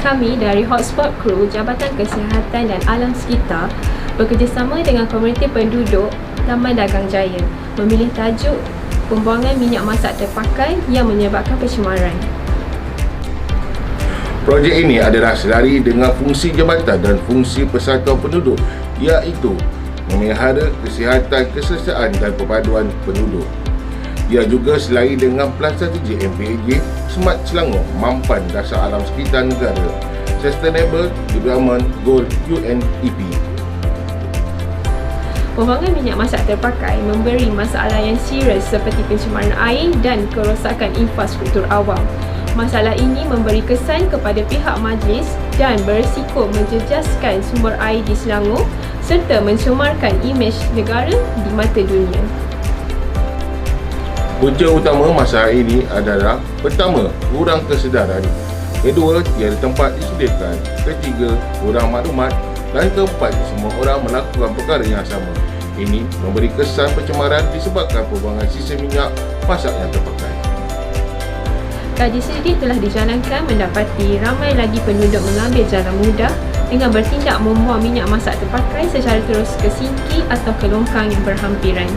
Kami dari Hotspot Crew, Jabatan Kesihatan dan Alam Sekitar bekerjasama dengan komuniti penduduk Taman Dagang Jaya memilih tajuk pembuangan minyak masak terpakai yang menyebabkan pencemaran. Projek ini adalah selari dengan fungsi jabatan dan fungsi persatuan penduduk, iaitu memelihara kesihatan, keselesaan dan perpaduan penduduk. Ia juga selari dengan Pelan Strategi MPAJ Smart Selangor Mampan Dasar Alam Sekitar Negara Sustainable Development Goal UNEP. Pembuangan minyak masak terpakai memberi masalah yang serius seperti pencemaran air dan kerosakan infrastruktur awam. Masalah ini memberi kesan kepada pihak majlis dan berisiko menjejaskan sumber air di Selangor serta mencemarkan imej negara di mata dunia. Punca utama masalah ini adalah: pertama, kurang kesedaran; kedua, tiada tempat disediakan; ketiga, kurang maklumat; dan keempat, semua orang melakukan perkara yang sama. Ini memberi kesan pencemaran disebabkan pembuangan sisa minyak masak yang terpakai. Kaji selidik telah dijalankan mendapati ramai lagi penduduk mengambil jalan mudah dengan bertindak membuang minyak masak terpakai secara terus ke sinki atau ke longkang yang berhampiran.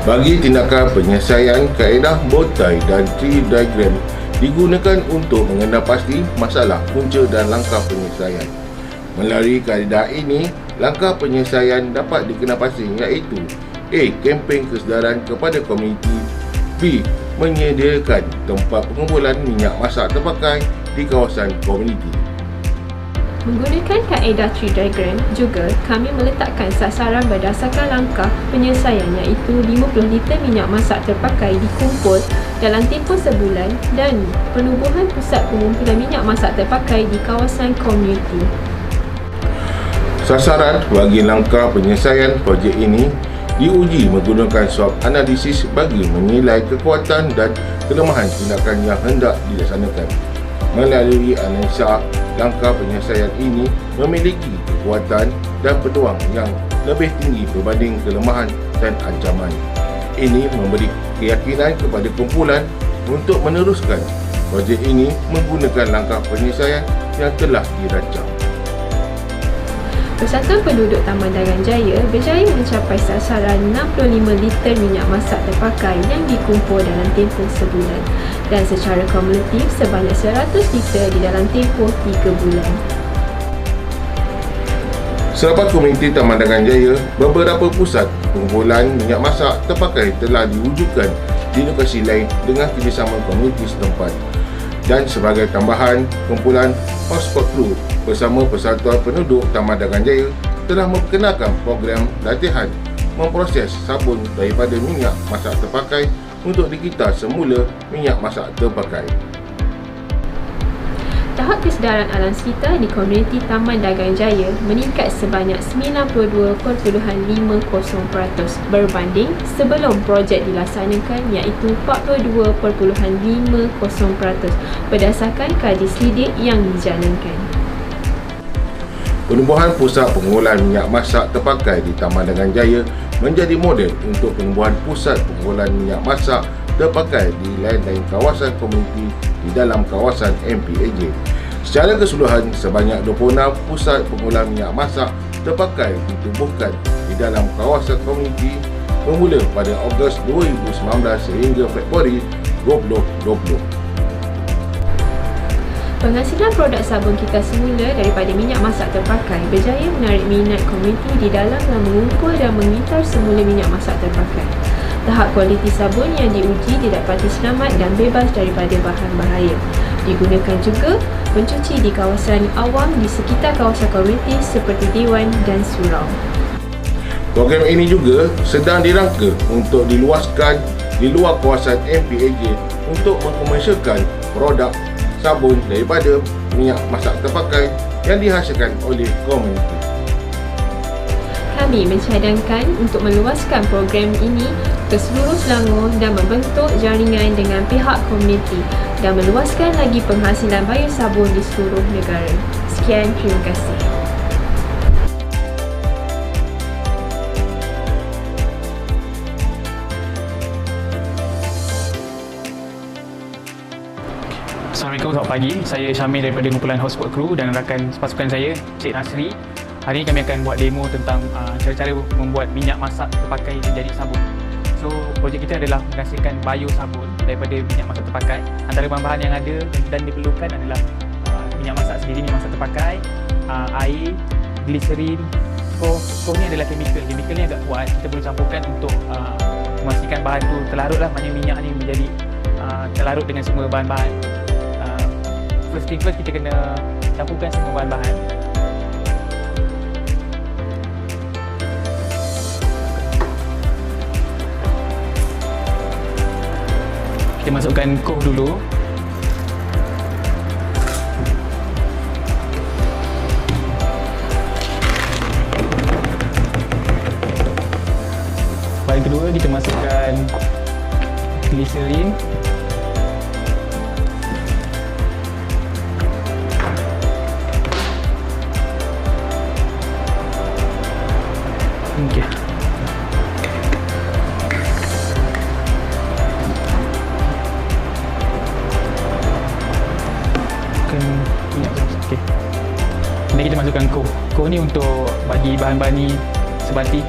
Bagi tindakan penyelesaian, kaedah bowtie dan tree diagram digunakan untuk mengenal pasti masalah, punca dan langkah penyelesaian. Melalui kaedah ini, langkah penyelesaian dapat dikenal pasti, iaitu A. Kempen kesedaran kepada komuniti; B. Menyediakan tempat pengumpulan minyak masak terpakai di kawasan komuniti. Menggunakan kaedah tree diagram juga, kami meletakkan sasaran berdasarkan langkah penyelesaian, iaitu 50 liter minyak masak terpakai dikumpul dalam tempoh sebulan dan penubuhan pusat pengumpulan minyak masak terpakai di kawasan komuniti. Sasaran bagi langkah penyelesaian projek ini diuji menggunakan SWOT analisis bagi menilai kekuatan dan kelemahan tindakan yang hendak dilaksanakan. Melalui analisa, langkah penyelesaian ini memiliki kekuatan dan peluang yang lebih tinggi berbanding kelemahan dan ancaman. Ini memberi keyakinan kepada kumpulan untuk meneruskan projek ini menggunakan langkah penyelesaian yang telah dirancang. Persatuan Penduduk Taman Dagang Jaya berjaya mencapai sasaran 65 liter minyak masak terpakai yang dikumpul dalam tempoh sebulan dan secara kumulatif sebanyak 100 liter di dalam tempoh 3 bulan. Selepas komuniti Taman Dagang Jaya, beberapa pusat pengumpulan minyak masak terpakai telah diwujudkan di lokasi lain dengan kerjasama komuniti setempat. Dan sebagai tambahan, kumpulan Hotspot Crew bersama Persatuan Penduduk Taman Dagang Jaya telah memperkenalkan program latihan memproses sabun daripada minyak masak terpakai untuk dikita semula minyak masak terpakai. Tahap kesedaran alam sekitar di komuniti Taman Dagang Jaya meningkat sebanyak 92.50% berbanding sebelum projek dilaksanakan, iaitu 42.50% berdasarkan kaji selidik yang dijalankan. Penubuhan pusat pengumpulan minyak masak terpakai di Taman Dagang Jaya menjadi model untuk penubuhan pusat pengumpulan minyak masak terpakai di lain-lain kawasan komuniti di dalam kawasan MPAJ. Secara keseluruhan, sebanyak 26 pusat pengumpulan minyak masak terpakai ditubuhkan di dalam kawasan komuniti bermula pada Ogos 2019 sehingga Februari 2020. Penghasilan produk sabun kita semula daripada minyak masak terpakai berjaya menarik minat komuniti di dalam mengumpul dan mengitar semula minyak masak terpakai. Tahap kualiti sabun yang diuji didapati selamat dan bebas daripada bahan bahaya. Digunakan juga mencuci di kawasan awam di sekitar kawasan komuniti seperti Dewan dan Surau. Program ini juga sedang dirangka untuk diluaskan di luar kawasan MPAJ untuk mengkomersialkan produk sabun daripada minyak masak terpakai yang dihasilkan oleh komuniti. Kami mencadangkan untuk meluaskan program ini ke seluruh Selangor dan membentuk jaringan dengan pihak komuniti dan meluaskan lagi penghasilan biosabun di seluruh negara. Sekian, terima kasih. Assalamualaikum, selamat pagi. Saya Syamil daripada kumpulan Hotspot Crew dan rakan pasukan saya, Cik Nasri. Hari ini kami akan buat demo tentang cara-cara membuat minyak masak terpakai menjadi sabun. So, projek kita adalah menghasilkan bio sabun daripada minyak masak terpakai. Antara bahan-bahan yang ada dan diperlukan adalah minyak masak sendiri, minyak masak terpakai, air, gliserin. Skor ni adalah chemical. Chemical ni agak kuat. Kita perlu campurkan untuk memastikan bahan tu terlarut lah. Maknanya minyak ni menjadi terlarut dengan semua bahan-bahan. First thing first, kita kena campurkan semua bahan-bahan. Kita masukkan koh dulu. Bahan kedua, kita masukkan gliserin. Okey. Minyak saus. Okey. Ini kita masukkan koh. Koh ni untuk bagi bahan-bahan ni sebati.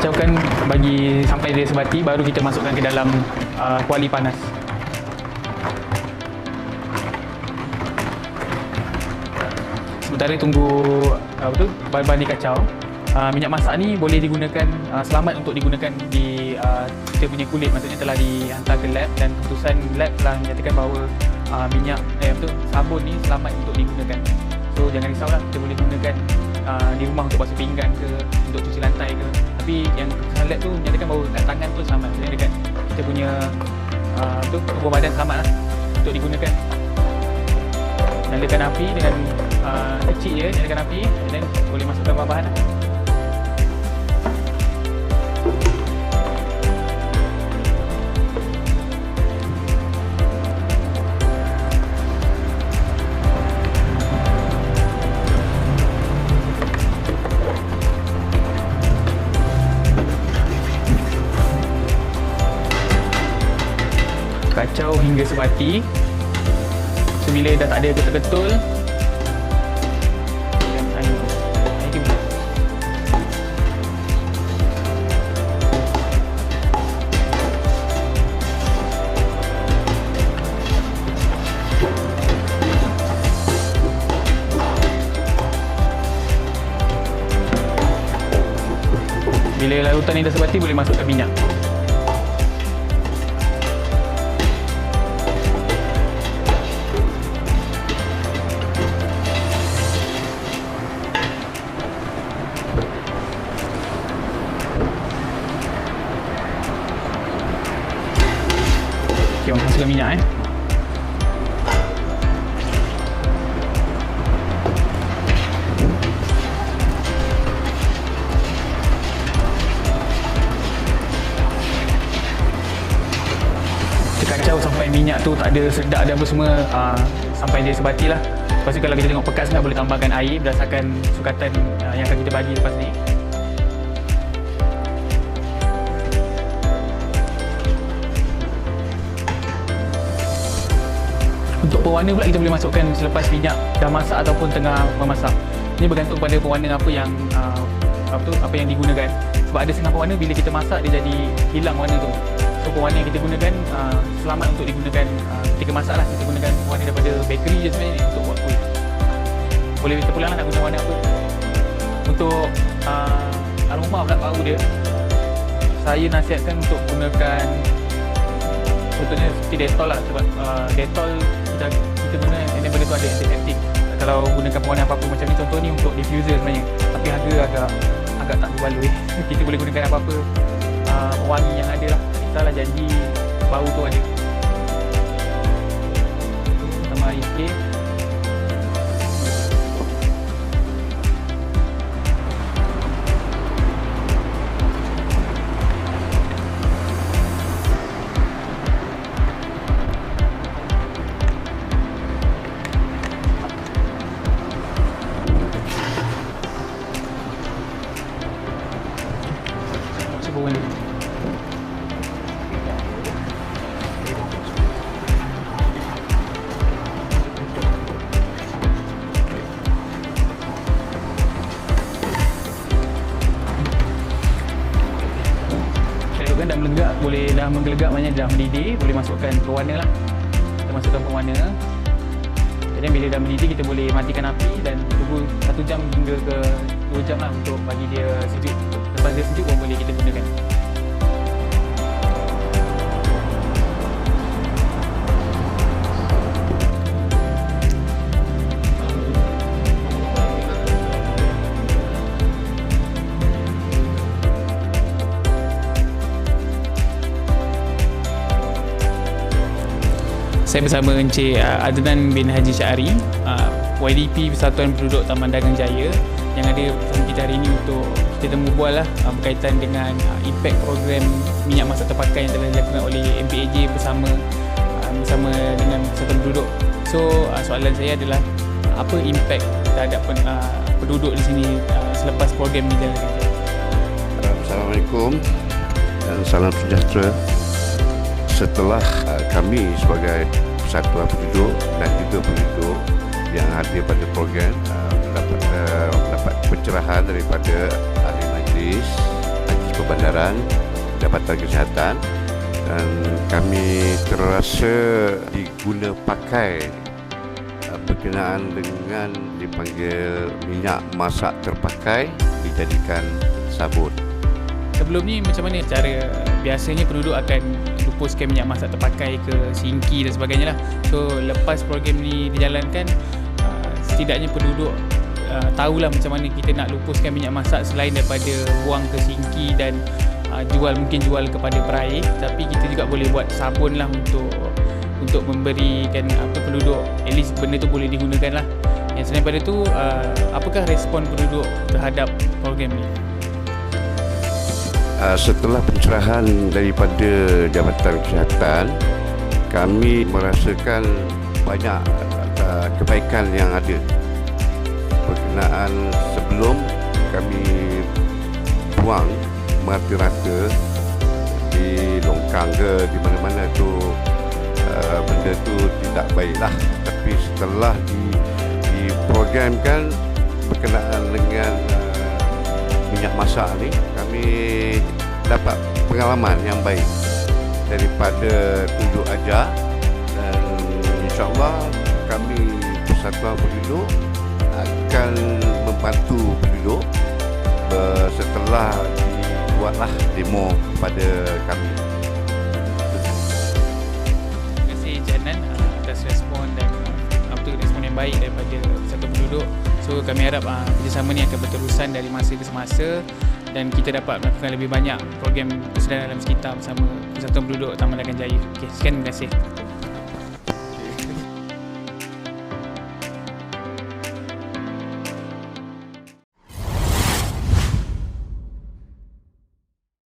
Kacaukan bagi sampai dia sebati, baru kita masukkan ke dalam kuali panas. Sementara tunggu bahan-bahan ni kacau, minyak masak ni boleh digunakan, selamat untuk digunakan di kita punya kulit. Maksudnya telah dihantar ke lab dan keputusan lab telah menyatakan bahawa minyak sabun ni selamat untuk digunakan. So jangan risaulah, kita boleh gunakan di rumah untuk basuh pinggan ke, untuk cuci lantai ke. Tapi yang keputusan lab tu menyatakan bahawa kat tangan tu selamat. Maksudnya dekat kita punya tubuh badan selamat lah untuk digunakan. Nyalakan api dengan kecil je, nyalakan api dan boleh masukkan bahan-bahan lah. Kacau hingga sebati. So, bila dah tak ada ketul-ketul, air dia. Bila larutan ni dah sebati, boleh masukkan minyak. Okay, masukkan minyak Kita kacau sampai minyak tu tak ada sedak dan apa semua, sampai dia sebati lah. Lepas tu kalau kita tengok pekat sangat, boleh tambahkan air berdasarkan sukatan yang akan kita bagi lepas ni. Untuk pewarna pula, kita boleh masukkan selepas minyak dah masak ataupun tengah memasak. Ini bergantung pada pewarna apa yang digunakan. Sebab ada setengah pewarna bila kita masak dia jadi hilang warna tu. So pewarna yang kita gunakan selamat untuk digunakan ketika masak lah. Kita gunakan pewarna daripada bakery je sebenarnya ni untuk buat kuih. Boleh terpulang lah nak guna warna apa. Untuk aroma pula bau dia, saya nasihatkan untuk gunakan contohnya seperti Dettol lah. Sebab Dettol kita guna yang benda tu ada antiseptik. Kalau gunakan pewarna apa-apa macam ni, contoh ni untuk diffuser sebenarnya, tapi harga agak tak berbaloi. Kita boleh gunakan apa-apa wangi yang ada lah. Kita lah janji bau tu ada. Tambah air sikit. berwarna. Kan dah melenggak, boleh dah menggelegak, maknanya dah mendidih, boleh masukkan pewarna lah. Kita masukkan pewarna. Jadi bila dah mendidih, kita boleh matikan api dan tunggu 1 jam hingga ke 2 jam lah untuk bagi dia sejuk. Lepas dia sejuk pun boleh kita gunakan. Saya bersama Encik Adnan bin Haji Syari, YDP Persatuan Penduduk Taman Dagang Jaya, yang ada bersama kita hari ini untuk kita temu bual lah berkaitan dengan impak program minyak masak terpakai yang telah dilakukan oleh MPAJ bersama dengan Persatuan Penduduk. So soalan saya adalah apa impak terhadap penduduk di sini selepas program ini dijalankan? Assalamualaikum dan salam sejahtera. Setelah kami sebagai persatuan penduduk dan juga penduduk yang hadir pada program mendapat pencerahan daripada ahli majlis perbandaran, Jabatan Kesihatan, dan kami terasa diguna pakai berkenaan dengan dipanggil minyak masak terpakai dijadikan sabun. Sebelum ni macam mana cara biasanya penduduk akan lupuskan minyak masak terpakai ke sinki dan sebagainya lah. So lepas program ni dijalankan, setidaknya penduduk tahulah macam mana kita nak lupuskan minyak masak selain daripada buang ke sinki dan mungkin jual kepada peraih, tapi kita juga boleh buat sabun lah untuk memberikan penduduk, at least benda tu boleh digunakan lah. Yang selain daripada tu, apakah respon penduduk terhadap program ni? Setelah pencerahan daripada Jabatan Kesihatan, kami merasakan banyak kebaikan yang ada berkenaan sebelum kami buang merata-rata di longkang ke di mana-mana tu, benda tu tidak baiklah. Tapi setelah diprogramkan berkenaan dengan minyak masak ni, kami dapat pengalaman yang baik daripada tunjuk ajar, dan insyaAllah kami Persatuan Penduduk akan membantu penduduk setelah dibuatlah demo kepada kami. Terima kasih Encik Adnan atas respon dan respon yang baik daripada Persatuan Penduduk. So kami harap kerjasama ni akan berterusan dari masa ke semasa dan kita dapat melakukan lebih banyak program kesedaran dalam sekitar bersama Persatuan Penduduk Taman Dagang Jaya. Okey, sekian, terima kasih.